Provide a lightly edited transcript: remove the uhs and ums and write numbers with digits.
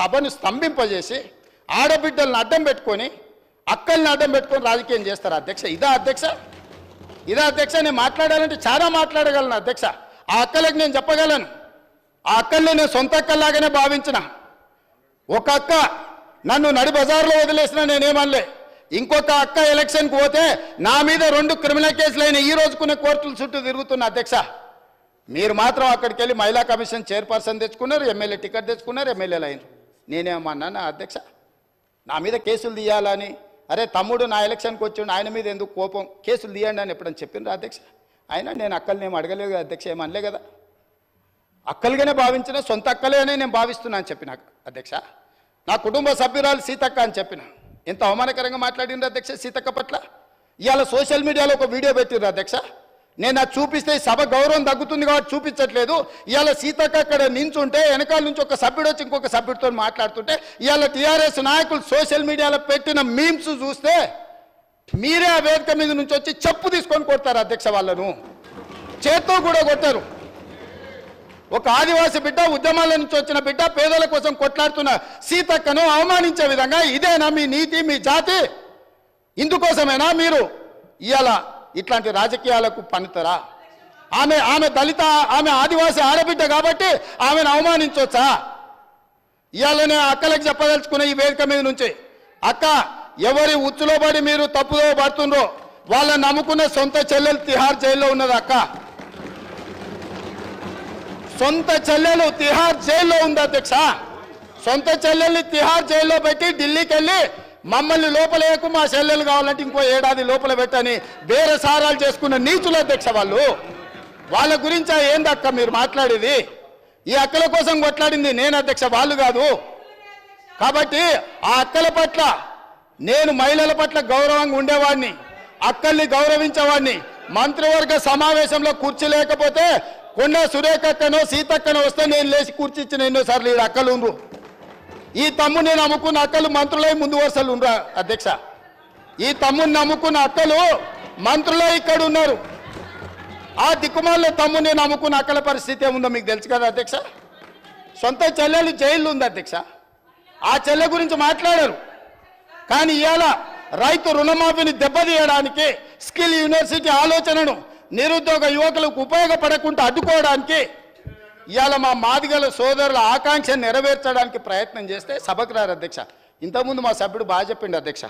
సభను స్తంభింపజేసి ఆడబిడ్డలను అడ్డం పెట్టుకొని అక్కల్ని అడ్డం పెట్టుకొని రాజకీయం చేస్తారు అధ్యక్ష. ఇదా అధ్యక్ష నేను మాట్లాడాలంటే చాలా మాట్లాడగలను అధ్యక్ష. ఆ అక్కలకు నేను చెప్పగలను, ఆ అక్కల్ని నేను సొంత అక్కల్లాగానే భావించిన. ఒక అక్క నన్ను నడి బజార్లో వదిలేసినా నేనేమనలే. ఇంకొక అక్క ఎలక్షన్కి పోతే నా మీద 2 క్రిమినల్ కేసులు అయిన ఈ రోజుకున్న కోర్టుల చుట్టూ తిరుగుతున్న అధ్యక్ష. మీరు మాత్రం అక్కడికి వెళ్ళి మహిళా కమిషన్ చైర్పర్సన్ తెచ్చుకున్నారు, ఎమ్మెల్యే టికెట్ తెచ్చుకున్నారు, ఎమ్మెల్యేలు అయినారు. నేనేమన్నానా అధ్యక్ష? నా మీద కేసులు తీయాలని, అరే తమ్ముడు నా ఎలక్షన్కి వచ్చిండు ఆయన మీద ఎందుకు కోపం, కేసులు తీయండి అని ఎప్పుడని చెప్పిండ్రు అధ్యక్ష? అయినా నేను అక్కల్ని ఏం అడగలేదు కదా అధ్యక్ష, ఏమనలే కదా. అక్కలుగానే భావించిన, సొంత అక్కలే అని నేను భావిస్తున్నా అని చెప్పిన అధ్యక్ష. నా కుటుంబ సభ్యురాలు సీతక్క అని చెప్పిన. ఎంత అవమానకరంగా మాట్లాడిండ్రు అధ్యక్ష సీతక్క పట్ల. ఇవాళ సోషల్ మీడియాలో ఒక వీడియో పెట్టిర్రు అధ్యక్ష. నేను అది చూపిస్తే సభ గౌరవం తగ్గుతుంది కాబట్టి చూపించట్లేదు. ఇవాళ సీతక్క అక్కడ నించుంటే వెనకాల నుంచి ఒక సభ్యుడు వచ్చి ఇంకొక సభ్యుడితో మాట్లాడుతుంటే ఇవాళ టీఆర్ఎస్ నాయకులు సోషల్ మీడియాలో పెట్టిన మీమ్స్ చూస్తే మీరే ఆ వేదిక మీద నుంచి వచ్చి చెప్పు తీసుకొని కొడతారు అధ్యక్ష. వాళ్ళను చేత్తో కూడా కొట్టారు. ఒక ఆదివాసి బిడ్డ, ఉద్యమాల నుంచి వచ్చిన బిడ్డ, పేదల కోసం కొట్లాడుతున్న సీతక్కను అవమానించే విధంగా ఇదేనా మీ నీతి, మీ జాతి? ఇందుకోసమేనా మీరు ఇవాళ ఇట్లాంటి రాజకీయాలకు పనితరా? ఆమె దళిత, ఆమె ఆదివాసి ఆడబిడ్డ కాబట్టి ఆమెను అవమానించవచ్చా? ఇవాళ నేను అక్కలకు చెప్పదలుచుకున్న ఈ వేదిక మీద నుంచి, అక్క ఎవరి ఉచ్చులో పడి మీరు తప్పుదో పడుతుండ్రో వాళ్ళని నమ్ముకున్న సొంత చెల్లెలు తిహార్ జైల్లో ఉన్నది అక్క. సొంత చెల్లెలు తిహార్ జైల్లో ఉంది అధ్యక్ష. సొంత చెల్లెల్ని తిహార్ జైల్లో పెట్టి ఢిల్లీకి వెళ్ళి మమ్మల్ని లోపలేకు, మా చెల్లెలు కావాలంటే ఇంకో ఏడాది లోపల పెట్టని బేరసారాలు చేసుకున్న నీచులు అధ్యక్ష వాళ్ళు. వాళ్ళ గురించి ఏందక్క మీరు మాట్లాడేది? ఈ అక్కల కోసం కొట్లాడింది నేను అధ్యక్ష, వాళ్ళు కాదు. కాబట్టి ఆ అక్కల పట్ల నేను మహిళల పట్ల గౌరవంగా ఉండేవాడిని, అక్కల్ని గౌరవించేవాడిని. మంత్రివర్గ సమావేశంలో కుర్చీ లేకపోతే కొండ సురేఖక్కనో సీతక్కనో వస్తే నేను లేచి కుర్చీ ఇచ్చిన ఎన్నోసార్లు ఈ అక్కలు ఉండ్రు. ఈ తమ్ముని నమ్ముకున్న అక్కలు మంత్రులై ముందు వరుసలు ఉండరా అధ్యక్ష? ఈ తమ్ముని నమ్ముకున్న అక్కలు మంత్రులే ఇక్కడ ఉన్నారు. ఆ దిక్కుమాల తమ్ముని నమ్ముకున్న అక్కల పరిస్థితి ఏముందో మీకు తెలుసు కదా అధ్యక్ష. సొంత చెల్లెలు జైల్లో ఉంది అధ్యక్ష. ఆ చెల్లె గురించి మాట్లాడారు. కానీ ఇవాళ రైతు రుణమాఫీని దెబ్బతీయడానికి, స్కిల్ యూనివర్సిటీ ఆలోచనను నిరుద్యోగ యువకులకు ఉపయోగపడకుండా అడ్డుకోవడానికి ఇవాళ మా మాదిగల సోదరుల ఆకాంక్ష నెరవేర్చడానికి ప్రయత్నం చేస్తే సభకు రారు అధ్యక్ష. ఇంతకుముందు మా సభ్యుడు బాగా చెప్పిండు అధ్యక్ష.